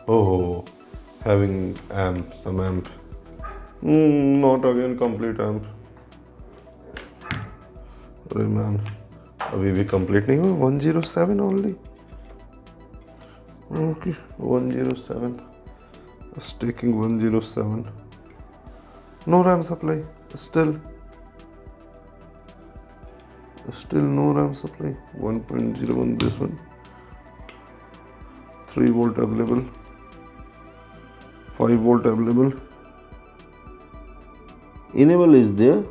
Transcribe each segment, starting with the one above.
Oh, having amp, some amp. Not again complete amp. अरे man, अभी भी complete नहीं हुआ 107 only. Okay, 107. It's taking 107. No RAM supply. Still no RAM supply. 1.01 this one. 3 volt available. 5 volt available. Enable is there.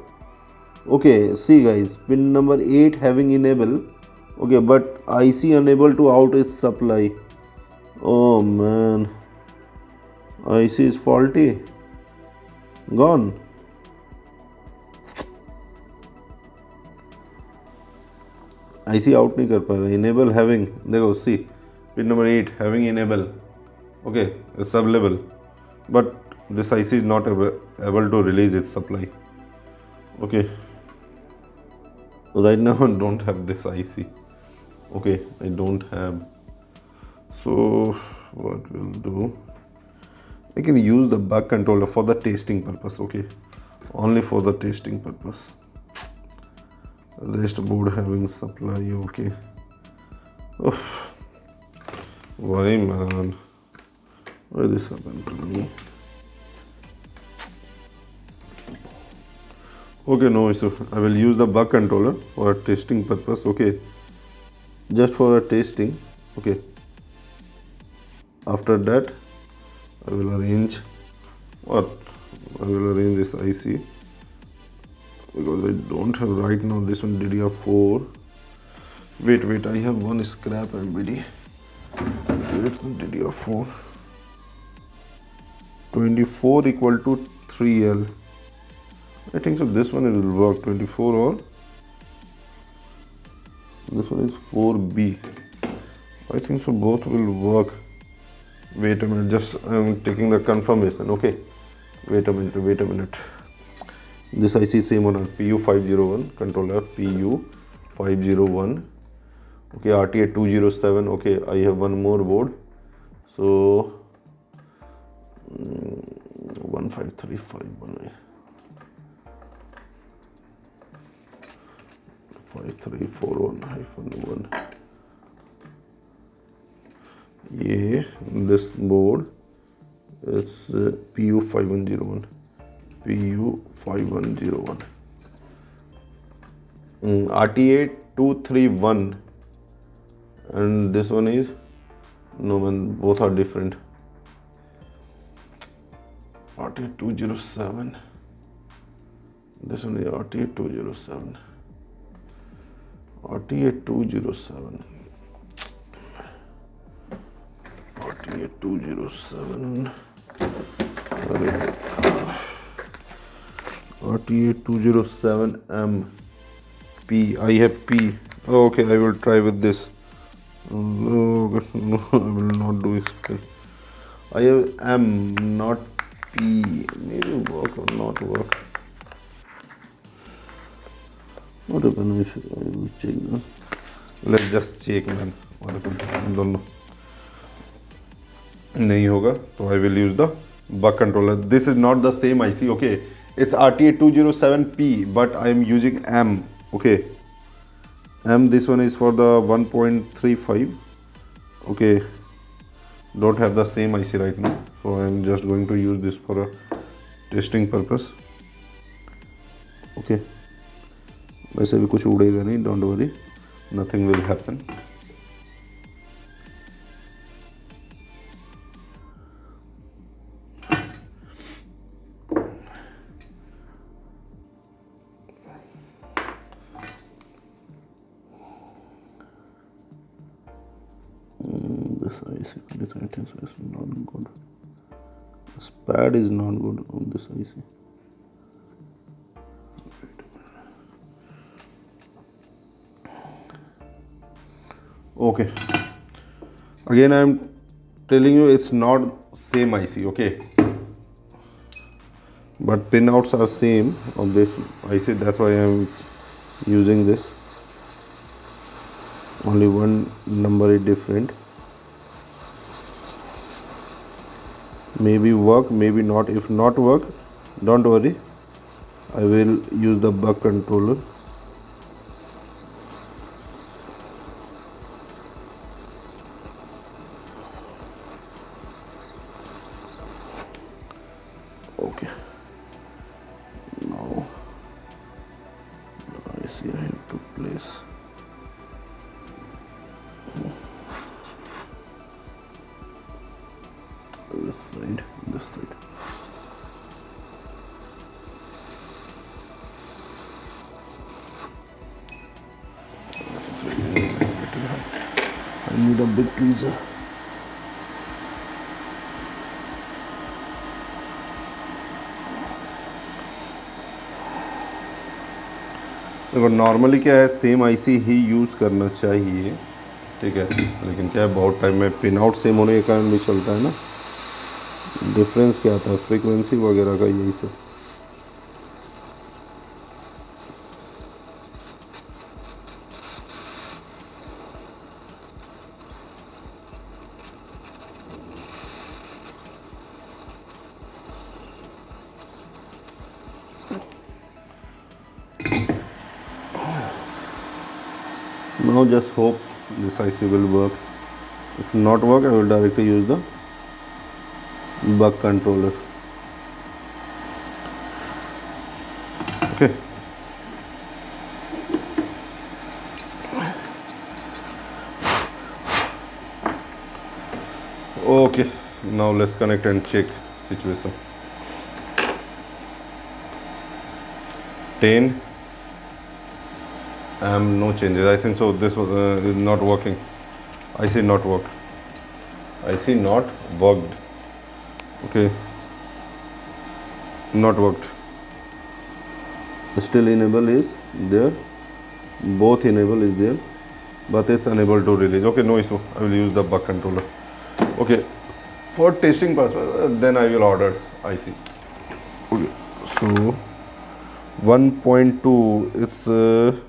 Okay, see guys, pin number 8 having enable. Okay, but IC unable to out its supply. Oh man, IC is faulty. Gone. IC out नहीं कर पा रहा. Enable having, देखो see, pin number 8 having enable. Okay, it's available, but this IC is not able to release its supply. Okay, right now I don't have this IC. Okay, I don't have. So what we'll do, I can use the buck controller for the testing purpose. Okay, only for the testing purpose. Rest board having supply. Okay. Oof. Why man? Why this happened to me? Okay, no issue. I will use the buck controller for a testing purpose. Okay, just for a testing. Okay, after that I will arrange this IC, because I don't have right now this one DDR4. Wait, I have one scrap MBD. Wait, DDR4 24 equal to 3L. I think so this one will work. 24 or this one is 4B. I think so both will work. Wait a minute, just I'm taking the confirmation. Okay, wait a minute. This IC is same on PU501 controller, PU501. Okay, RTA207. Okay, I have one more board. So 15351. 5341-1. Yeah, this board is PU5101. PU5101. RTA231, and this one is no man, both are different. RTA207. This one is RTA207. RTA207. RTA207. RTA207M P. I have P. Oh, okay, I will try with this. No, no, I will not do explain. I have M, not P. Maybe work or not work. What happened? I will check this. Let's just check, man. What happened? I don't know. नहीं होगा तो I will use the buck controller. This is not the same IC. Okay, it's RTA207P, but I am using M. Okay, M. This one is for the 1.35. Okay, don't have the same IC right now, so I am just going to use this for a testing purpose. Okay, वैसे भी कुछ उड़ेगा नहीं. Don't worry, nothing will happen. IC condition is not good. This pad is not good on this IC. Okay. Again, I am telling you it's not same IC. Okay. But pinouts are same of this IC. That's why I am using this. Only one number is different. Maybe work, maybe not. If not work, don't worry. I will use the buck controller. Okay. Now I see I have to place. This side, this side. I need a big tweezer. देखो normally क्या है, same IC ही use करना चाहिए, ठीक है, लेकिन क्या है बहुत टाइम में पिन आउट सेम होने के कारण भी चलता है ना, डिफरेंस क्या आता है फ्रीक्वेंसी वगैरह का, यही सब। Now just hope this IC will work. If not work, I will directly use the buck controller. Okay. Okay. Now let's connect and check situation. 10. No changes. I think so. This was is not working. IC not worked. IC not worked. Okay. Not worked. Still enable is there. Both enable is there, but it's unable to release. Okay, no issue. I will use the buck controller. Okay. For testing purpose, then I will order IC. Okay. So 1.2 is.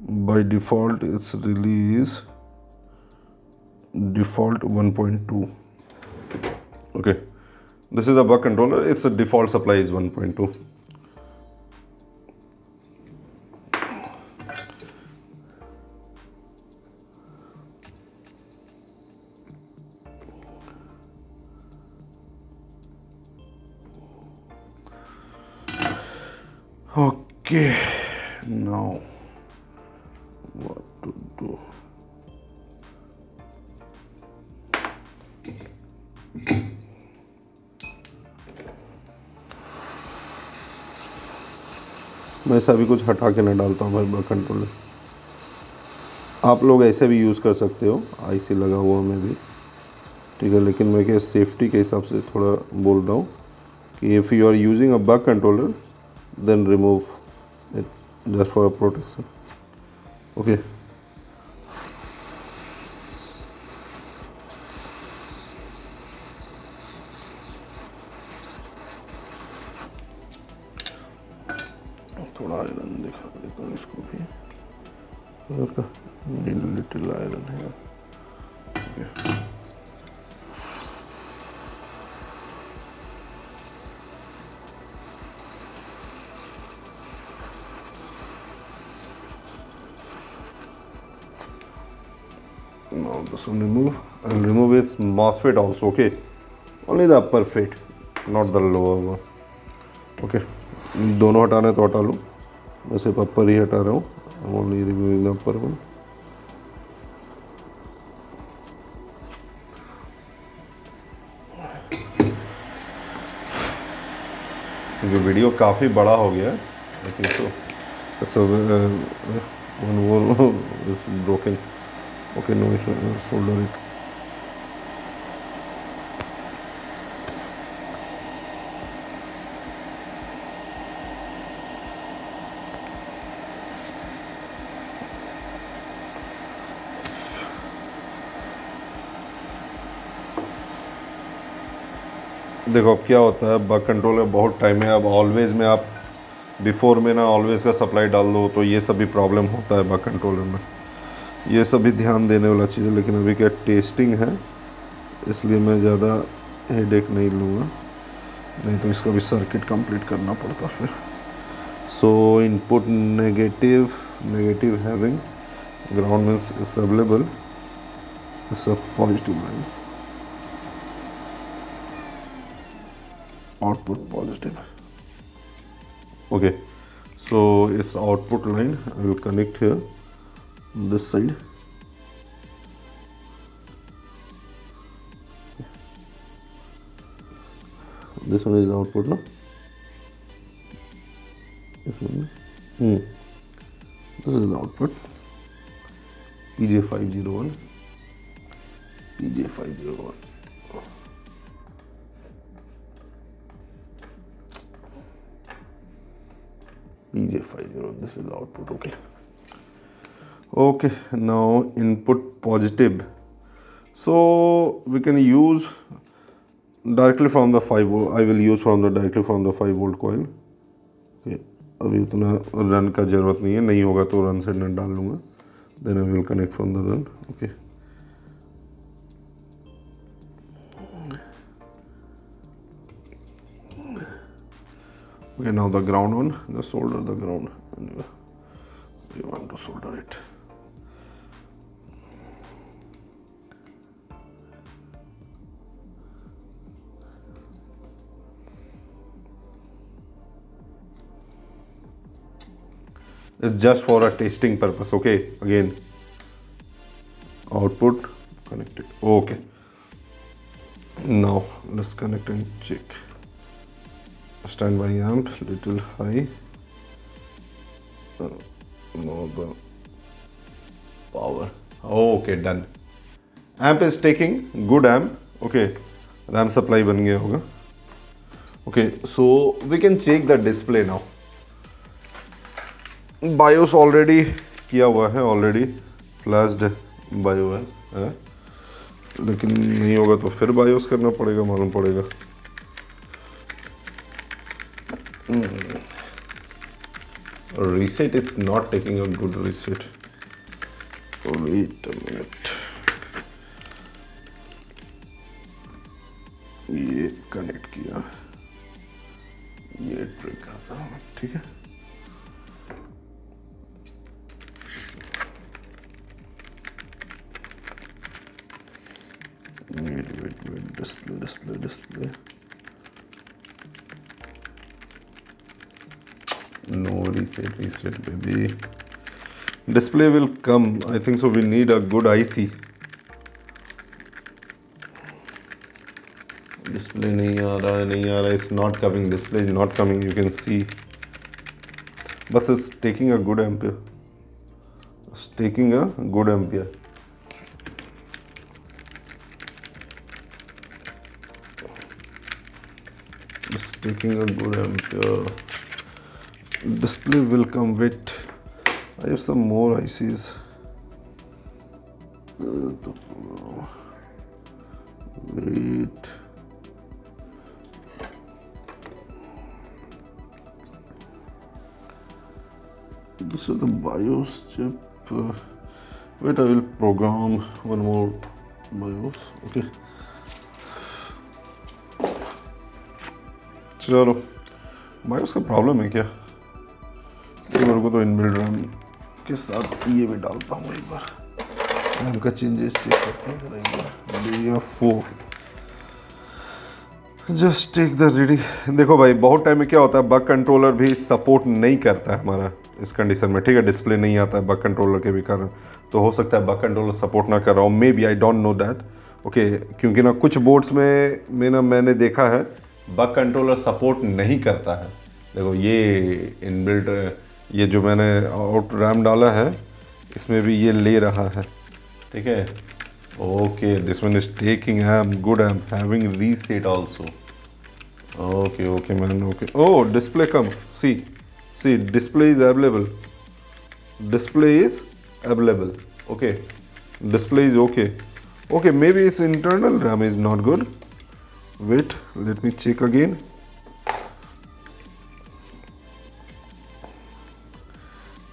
By default it's release default 1.2. okay, this is a buck controller, its a default supply is 1.2. Okay, now what to do? मैं सभी कुछ हटा के ना डालता हूँ भाई buck controller. आप लोग ऐसे भी यूज़ कर सकते हो, आईसी लगा हुआ में भी, ठीक है, लेकिन मैं क्या सेफ्टी के हिसाब से थोड़ा बोल रहा हूँ कि if you are using a buck controller then remove it just for protection. Okay, थोड़ा आयरन दिखा देता हूँ इसको भी, का लिटिल आयरन है। okay. Now this one remove. I will remove its MOSFET also. Okay, only the upper FET, not the lower one. Okay, दोनों हटाने तो हटा लूँ, मैं सिर्फ अपर ही हटा रहा हूँ। I'm only removing the upper one. क्योंकि वीडियो काफ़ी बड़ा हो गया है, लेकिन so one more is broken. Okay, no issue, solder it. देखो अब क्या होता है, बग कंट्रोलर बहुत टाइम है, अब ऑलवेज में आप बिफोर में ना ऑलवेज का सप्लाई डाल दो तो ये सब भी प्रॉब्लम होता है बग कंट्रोलर में। ये सब भी ध्यान देने वाला चीज़ है, लेकिन अभी क्या टेस्टिंग है इसलिए मैं ज़्यादा हेडेक नहीं लूँगा, नहीं तो इसका भी सर्किट कंप्लीट करना पड़ता फिर। सो input negative having ground means it's available, it's a positive line, output positive. Okay, so its output line I will connect here this side. This one is the output, no? This one. This is the output. PJ501. PJ501. PJ501. This is the output. Okay. Okay. Now input positive. So we can use directly from the 5 volt. I will use directly from the 5 volt coil. Okay. अभी उतना run का ज़रूरत नहीं है, नहीं होगा तो run से डाल लूँगा. Then I will connect from the run. Okay. Okay, now the ground one, just solder the ground. Anyway, you want to solder it. It's just for a testing purpose. Okay, again, output connected. Okay, now let's connect and check. Standby amp little high. No, the power. Okay, done. Amp is taking good amp. Okay, RAM supply बन गया होगा. Okay, so we can check the display now. BIOS already किया हुआ है, already flashed BIOS है, लेकिन नहीं होगा तो फिर BIOS करना पड़ेगा, मालूम पड़ेगा. Reset, it's not taking a good reset. Wait a minute. ये कनेक्ट किया, ये ट्रिक करता हूँ, ठीक है. Wait, display. No reset baby. Display will come. I think so. We need a good IC. Display नहीं आ रहा. It's not coming. Display is not coming. You can see. But it's taking a good ampere. It's taking a good ampere. It's taking a good ampere. Display will come. Wait, I have some more ICs. Wait. This is the BIOS chip. Wait, I will program one more BIOS. Okay. चलो, BIOS का problem है क्या? मेरे को तो inbuilt RAM के साथ ये भी डालता हूँ एक बार. रैम का चेंजेस चेक करते हैं जरा एक बार. DDR4 just take the reading. देखो भाई, बहुत टाइम में क्या होता है, बग कंट्रोलर भी सपोर्ट नहीं करता है हमारा इस कंडीशन में, ठीक है. डिस्प्ले नहीं आता है बग कंट्रोलर के भी कारण, तो हो सकता है बग कंट्रोलर सपोर्ट ना कर रहा हूँ. May be, I don't know that. Okay, क्योंकि ना कुछ बोर्ड्स में मैंने देखा है बग कंट्रोलर सपोर्ट नहीं करता है. देखो ये इनबिल्ट, ये जो मैंने आउट रैम डाला है इसमें भी ये ले रहा है, ठीक है. Okay, this one is taking amp, good amp, having reset also. Okay man, okay. Oh, display come. See display is available. Okay, display is okay. May be it's internal RAM is not good. wait, let me check again.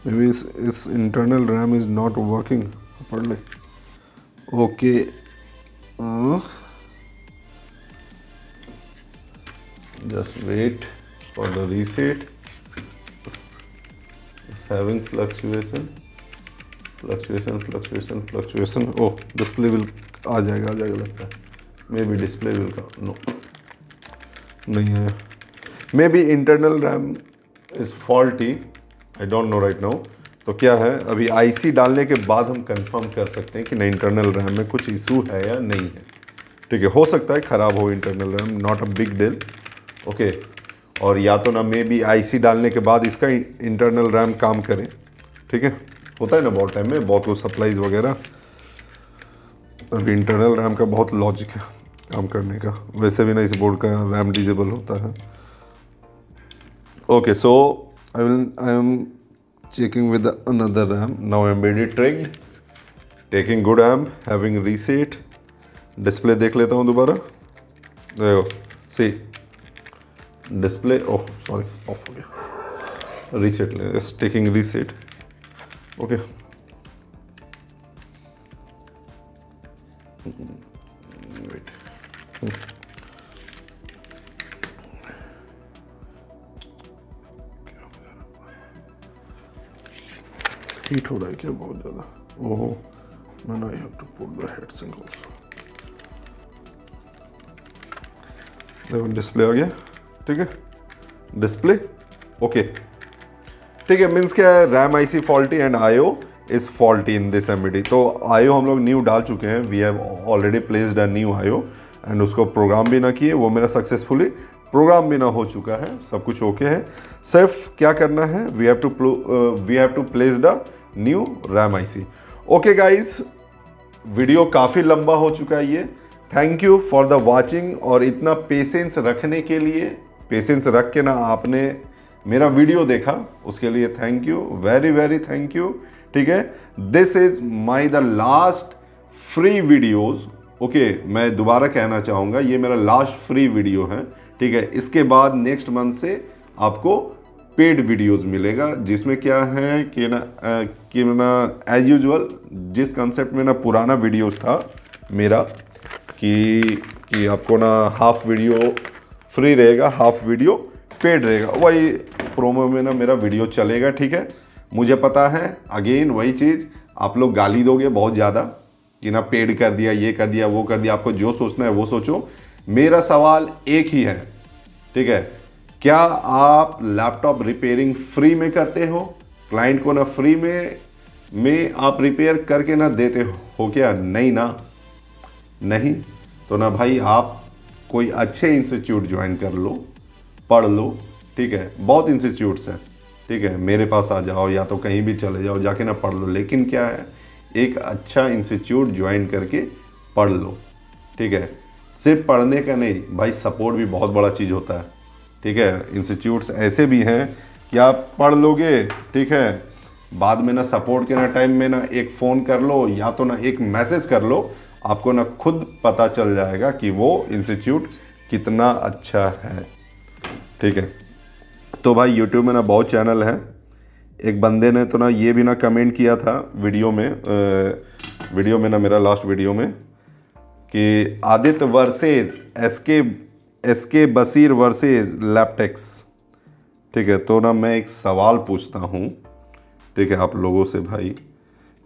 Maybe its internal RAM is not working properly. Okay. Just wait for the reset. It's having fluctuation. Oh, display will आ जाएगा लगता है. Maybe display will come. No, नहीं है. Maybe internal RAM is faulty. I don't know right now. तो क्या है, अभी IC डालने के बाद हम कंफर्म कर सकते हैं कि नहीं इंटरनल रैम में कुछ इशू है या नहीं है. ठीक है, हो सकता है ख़राब हो internal RAM, not a big deal. Okay, और या तो ना मे बी IC डालने के बाद इसका इंटरनल रैम काम करे. ठीक है, होता है ना बहुत टाइम में, बहुत कुछ सप्लाईज वगैरह. अभी इंटरनल रैम का बहुत लॉजिक है काम करने का. वैसे भी ना इस बोर्ड का रैम डिजेबल होता है. Okay, so I am checking with another RAM. Now embedded trigged, taking good amp, having reset. Display देख लेता हूँ दोबारा. देखो, see display. Oh sorry, off हो गया. Reset ले. It's taking reset. Okay. Wait. Heat हो रहा है क्या बहुत ज़्यादा? ओहो, man I have to put the head sink also. देखो डिस्प्ले आ गया. ठीक है, डिस्प्ले ओके. ठीक है, मीन्स क्या है, RAM IC faulty and IO is faulty in this MBD. तो IO हम लोग न्यू डाल चुके हैं. We have already placed a new IO and उसको प्रोग्राम भी ना किए. वो मेरा सक्सेसफुली प्रोग्राम भी ना हो चुका है. सब कुछ ओके है. सिर्फ क्या करना है, we have to place the new RAM IC. Okay guys, video काफ़ी लंबा हो चुका है ये. Thank you for the watching और इतना पेशेंस रखने के लिए. पेशेंस रख के ना आपने मेरा वीडियो देखा, उसके लिए thank you, very very thank you. ठीक है, this is my the last free videos. Okay, मैं दोबारा कहना चाहूँगा ये मेरा लास्ट फ्री वीडियो है. ठीक है, इसके बाद नेक्स्ट मंथ से आपको पेड वीडियोस मिलेगा, जिसमें क्या है कि ना एज यूजुअल जिस कंसेप्ट में ना पुराना वीडियोस था मेरा कि आपको ना हाफ वीडियो फ्री रहेगा, हाफ वीडियो पेड रहेगा, वही प्रोमो में ना मेरा वीडियो चलेगा. ठीक है, मुझे पता है अगेन वही चीज़, आप लोग गाली दोगे बहुत ज़्यादा कि ना पेड कर दिया, ये कर दिया, वो कर दिया. आपको जो सोचना है वो सोचो. मेरा सवाल एक ही है. ठीक है, क्या आप लैपटॉप रिपेयरिंग फ्री में करते हो? क्लाइंट को ना फ्री में आप रिपेयर करके ना देते हो क्या? नहीं ना. नहीं तो ना भाई आप कोई अच्छे इंस्टीट्यूट ज्वाइन कर लो, पढ़ लो. ठीक है, बहुत इंस्टीट्यूट्स हैं. ठीक है, मेरे पास आ जाओ या तो कहीं भी चले जाओ, जाके ना पढ़ लो. लेकिन क्या है, एक अच्छा इंस्टीट्यूट ज्वाइन करके पढ़ लो. ठीक है, सिर्फ पढ़ने का नहीं भाई, सपोर्ट भी बहुत बड़ा चीज़ होता है. ठीक है, इंस्टीट्यूट्स ऐसे भी हैं कि आप पढ़ लोगे. ठीक है, बाद में ना सपोर्ट के ना टाइम में ना एक फ़ोन कर लो या तो ना एक मैसेज कर लो, आपको ना खुद पता चल जाएगा कि वो इंस्टीट्यूट कितना अच्छा है. ठीक है, तो भाई यूट्यूब में ना बहुत चैनल हैं. एक बंदे ने तो ना ये भी ना कमेंट किया था वीडियो में ना मेरा लास्ट वीडियो में कि Aditya versus SK Bashir versus लैपटेक्स. ठीक है, तो ना मैं एक सवाल पूछता हूँ. ठीक है, आप लोगों से भाई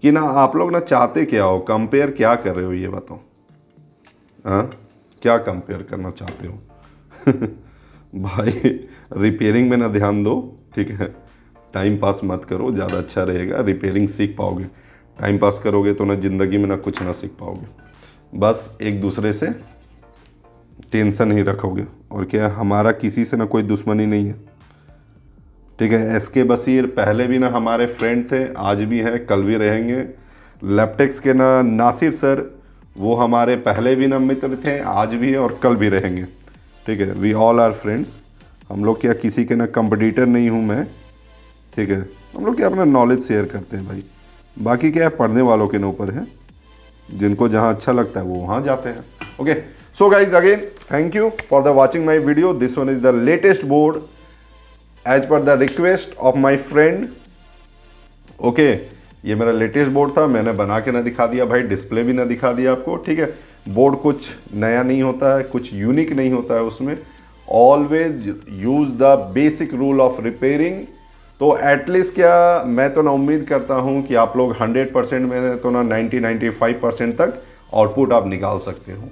कि ना आप लोग ना चाहते क्या हो, कंपेयर क्या कर रहे हो, ये बताओ. हाँ, क्या कंपेयर करना चाहते हो? भाई रिपेयरिंग में ना ध्यान दो. ठीक है, टाइम पास मत करो, ज़्यादा अच्छा रहेगा. रिपेयरिंग सीख पाओगे, टाइम पास करोगे तो ना ज़िंदगी में ना कुछ ना सीख पाओगे. बस एक दूसरे से टेंशन ही रखोगे. और क्या, हमारा किसी से ना कोई दुश्मनी नहीं है. ठीक है, एसके बशीर पहले भी ना हमारे फ्रेंड थे, आज भी हैं, कल भी रहेंगे. लैपटेक्स के ना नासिर सर, वो हमारे पहले भी ना मित्र थे, आज भी हैं और कल भी रहेंगे. ठीक है, वी ऑल आर फ्रेंड्स. हम लोग क्या किसी के ना कंपटीटर नहीं हूँ मैं. ठीक है, हम लोग क्या अपना नॉलेज शेयर करते हैं भाई. बाकी क्या है, पढ़ने वालों के ऊपर है. जिनको जहाँ अच्छा लगता है वो वहाँ जाते हैं. Okay, So guys, again thank you for the watching my video. This one is the latest board as per the request of my friend. Okay ये मेरा लेटेस्ट बोर्ड था, मैंने बना के ना दिखा दिया भाई, डिस्प्ले भी ना दिखा दिया आपको, ठीक है। बोर्ड कुछ नया नहीं होता है, कुछ यूनिक नहीं होता है उसमें। Always use the basic rule of repairing. तो एटलीस्ट क्या मैं तो ना उम्मीद करता हूँ कि आप लोग 100% में तो ना 90-95% तक आउटपुट आप निकाल सकते हो,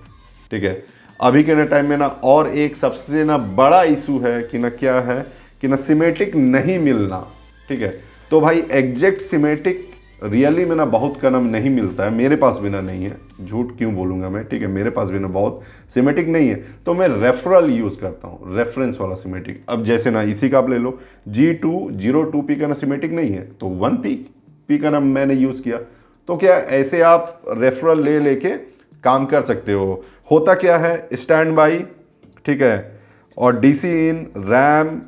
ठीक है। अभी के ना टाइम में ना और एक सबसे ना बड़ा इशू है कि ना क्या है कि ना सिमेटिक नहीं मिलना, ठीक है। तो भाई एग्जैक्ट सिमेटिक रियली में ना बहुत कम नहीं मिलता है, मेरे पास भी ना नहीं है, झूठ क्यों बोलूँगा मैं, ठीक है। मेरे पास भी ना बहुत सिमेटिक नहीं है, तो मैं रेफरल यूज़ करता हूँ, रेफरेंस वाला सिमेटिक। अब जैसे ना इसी का आप ले लो, G202P का ना सिमेटिक नहीं है, तो 1P का ना मैंने यूज़ किया। तो क्या ऐसे आप रेफरल ले लेके काम कर सकते हो। होता क्या है, स्टैंड बाई, ठीक है, और DC इन, रैम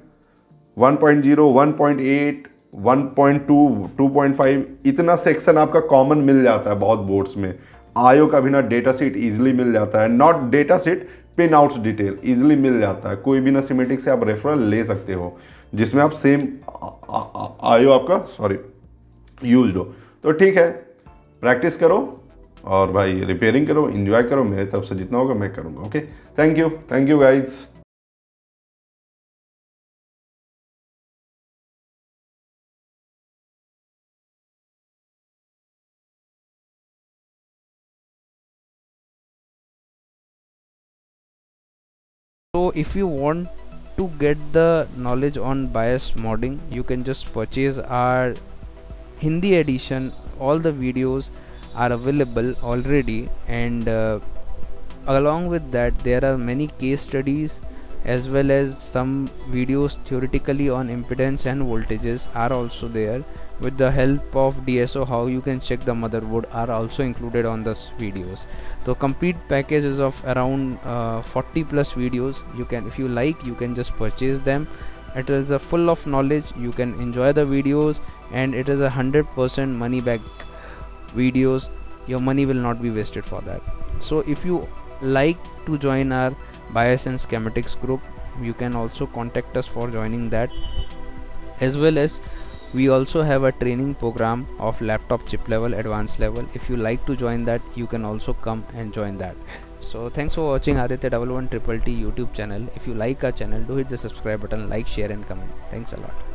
1.0, 1.8, 1.2, 2.5 इतना सेक्शन आपका कॉमन मिल जाता है बहुत बोर्ड्स में। आयो का भी ना डेटा सीट ईजिली मिल जाता है, not data sheet, pin outs detail easily मिल जाता है। कोई भी ना सिमेटिक से आप रेफरल ले सकते हो जिसमें आप सेम आयो आपका यूज्ड हो। तो ठीक है, प्रैक्टिस करो और भाई रिपेयरिंग करो, एंजॉय करो, मेरे तरफ से जितना होगा मैं करूँगा। Okay, thank you guys. So if you want to get the knowledge on bias modding, you can just purchase our Hindi edition. All the videos are available already, and along with that there are many case studies as well as some videos theoretically on impedance and voltages are also there. With the help of DSO, how you can check the motherboard are also included on this videos. So complete package is of around 40 plus videos. You can, if you like, you can just purchase them. It is a full of knowledge, you can enjoy the videos, and it is 100% money back videos. Your money will not be wasted for that. So if you like to join our bias and schematics group, you can also contact us for joining that, as well as we also have a training program of laptop chip level, advanced level. If you like to join that, you can also come and join that. So thanks for watching Aditya 11 Triple T YouTube channel. If you like our channel, do hit the subscribe button, like, share and comment. Thanks a lot.